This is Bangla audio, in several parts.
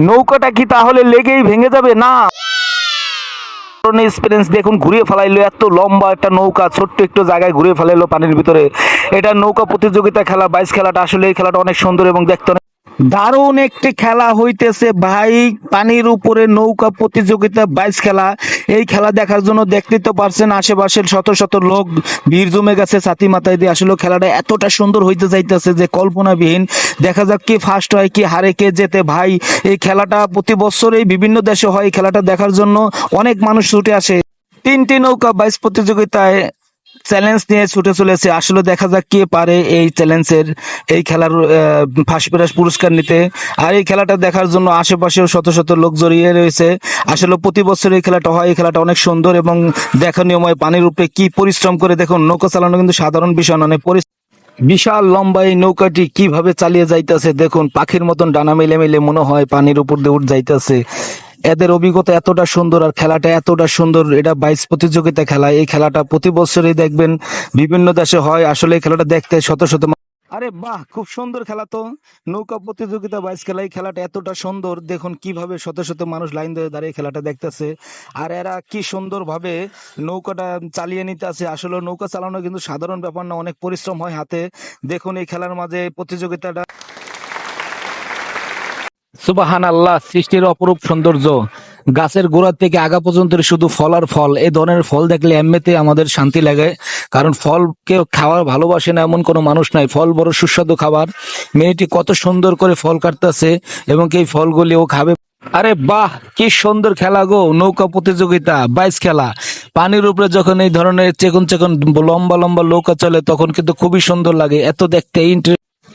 নৌকাটা কি তাহলে লেগেই ভেঙে যাবে? না, এক্সপিরিয়েন্স দেখুন, ঘুরিয়ে ফেলাইলো এত লম্বা একটা নৌকা ছোট্ট একটু জায়গায় ঘুরিয়ে ফেলাইলো পানির ভিতরে। এটা নৌকা প্রতিযোগিতা খেলা, বাইস খেলাটা, আসলে এই খেলাটা অনেক সুন্দর এবং দেখতে অনেক দারুণ একটি খেলা হইতেছে ভাই। পানির উপরে নৌকা প্রতিযোগিতা বাইস খেলা। এই খেলা দেখার জন্য দেখতে তো পারছেন আশেপাশের শত শত লোক ভিড় জমে গেছে ছাতি মাথায় দিয়ে। আসলে খেলাটা এতটা সুন্দর হইতে যাইতেছে যে কল্পনাবিহীন। দেখা যাক কে ফার্স্ট হয়, কি হারে, কে জেতে ভাই। এই খেলাটা প্রতি বছরই বিভিন্ন দেশে হয়। এই খেলাটা দেখার জন্য অনেক মানুষ ছুটে আসে। তিনটি নৌকা বাইস প্রতিযোগিতায় চ্যালেঞ্জ নিয়ে ছুটে চলেছে। আসলে দেখা যাক কে পারে এই চ্যালেঞ্জের, এই খেলার ফার্স্ট প্রাইজ পুরস্কার নিতে। আর এই খেলাটা দেখার জন্য আশেপাশেও শত শত লোক জড়িয়ে রয়েছে। আসলে প্রতি বছর এই খেলাটা হয়। এই খেলাটা অনেক সুন্দর এবং দেখনীয়ময়। পানির উপরে কি পরিশ্রম করে দেখুন, নৌকা চালানো কিন্তু সাধারণ বিষয় নয়। বিশাল লম্বা এই নৌকাটি কিভাবে চালিয়ে যাইতেছে দেখুন, পাখির মতন ডানা মেলে মেলে মনে হয় পানির উপর দিয়ে উঠ যাইতেছে। এদের অভিজ্ঞতা এতটা সুন্দর আর খেলাটা এতটা সুন্দর। এটা বাইস প্রতিযোগিতা খেলা। এই খেলাটা প্রতি বছরই দেখবেন বিভিন্ন দেশে হয়। আসলে এই খেলাটা দেখতে শত শত আরে বাহ, খুব সুন্দর খেলা তো। নৌকা প্রতিযোগিতা বাইস খেলা, এই খেলাটা এতটা সুন্দর দেখুন কিভাবে শত শত মানুষ লাইন ধরে দাঁড়িয়ে খেলাটা দেখতেছে। আর এরা কি সুন্দর ভাবে নৌকাটা চালিয়ে নিতে আছে। আসলে নৌকা চালানো কিন্তু সাধারণ ব্যাপার না, অনেক পরিশ্রম হয় হাতে। দেখুন এই খেলার মাঝে প্রতিযোগিতাটা, সুবাহান আল্লাহ, সৃষ্টির অপরূপ সৌন্দর্য। গাছের গোড়া থেকে আগা পর্যন্ত শুধু ফল আর ফল। এই ধরনের ফল দেখলে এমনিতে আমাদের শান্তি লাগে, কারণ ফলকে খাওয়ার ভালোবাসে না এমন কোনো মানুষ নাই। ফল বড় সুস্বাদু খাবার। মেয়েটি কত সুন্দর করে ফল কাটতেছে এবং এই ফলগুলি ও খাবে। আরে বাহ, কি সুন্দর খেলা গো, নৌকা প্রতিযোগিতা বাইস খেলা। পানির উপরে যখন এই ধরনের চেকন চেকন লম্বা লম্বা নৌকা চলে তখন কিন্তু খুবই সুন্দর লাগে। এত দেখতে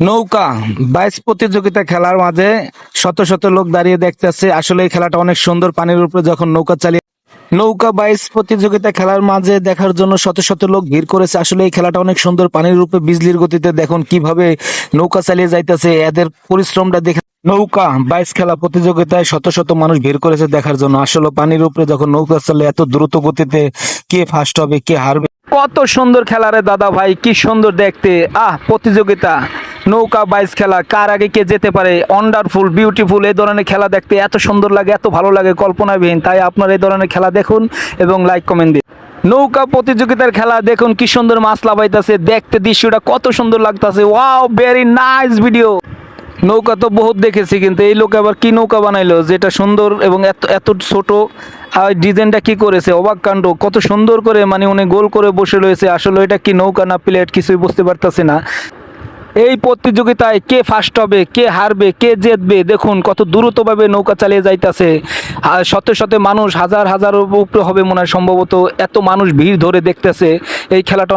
নৌকা বাইস প্রতিযোগিতা খেলার মাঝে শত শত লোক দাঁড়িয়ে দেখতেছে। আসলে এই খেলাটা অনেক সুন্দর। পানির উপরে যখন নৌকা চালিয়ে নৌকা বাইস প্রতিযোগিতা খেলার মাঝে দেখার জন্য শত শত লোক ভিড় করেছে। আসলে এই খেলাটা অনেক সুন্দর। পানির উপরে বিজলির গতিতে দেখুন কিভাবে নৌকা চালিয়ে যাইতেছে। এদের পরিশ্রমটা দেখে নৌকা বাইস খেলা প্রতিযোগিতায় শত শত মানুষ ভিড় করেছে দেখার জন্য। আসলে পানির উপরে যখন নৌকা চলে এত দ্রুত গতিতে, কে ফার্স্ট হবে, কে হারবে। কত সুন্দর খেলা রে দাদা ভাই, কি সুন্দর দেখতে। প্রতিযোগিতা নৌকা বাইস খেলা, কার আগে কে যেতে পারে। Wonderful, beautiful. এই ধরনের খেলা দেখতে এত সুন্দর লাগে, এত ভালো লাগে, কল্পনাবিহীন। তাই আপনারা এই ধরনের খেলা দেখুন এবং লাইক কমেন্ট দিন। নৌকা প্রতিযোগিতার খেলা দেখুন কি সুন্দর মাছ লাফাইতেছে। দেখতে দৃশ্যটা কত সুন্দর লাগতেছে। Wow, very nice video. নৌকা তো বহুত দেখেছি, কিন্তু এই লোক আবার কি নৌকা বানাইলো যেটা সুন্দর এবং এত এত ছোট। আর ডিজাইনটা কি করেছে, অবাক কাণ্ড। কত সুন্দর করে মানে উনি গোল করে বসে রয়েছে। আসলে এটা কি নৌকা না প্লেট কিছুই বুঝতে পারতেছি না। এই প্রতিযোগিতায় কে ফার্স্ট হবে, কে হারবে, কে জিতবে দেখুন কত দ্রুতভাবে নৌকা চালিয়ে যাইতেছে। আর শত শত মানুষ, হাজার হাজার উপরে হবে মনে হয় সম্ভবত। এত মানুষ ভিড় ধরে দেখতেছে এই খেলাটা।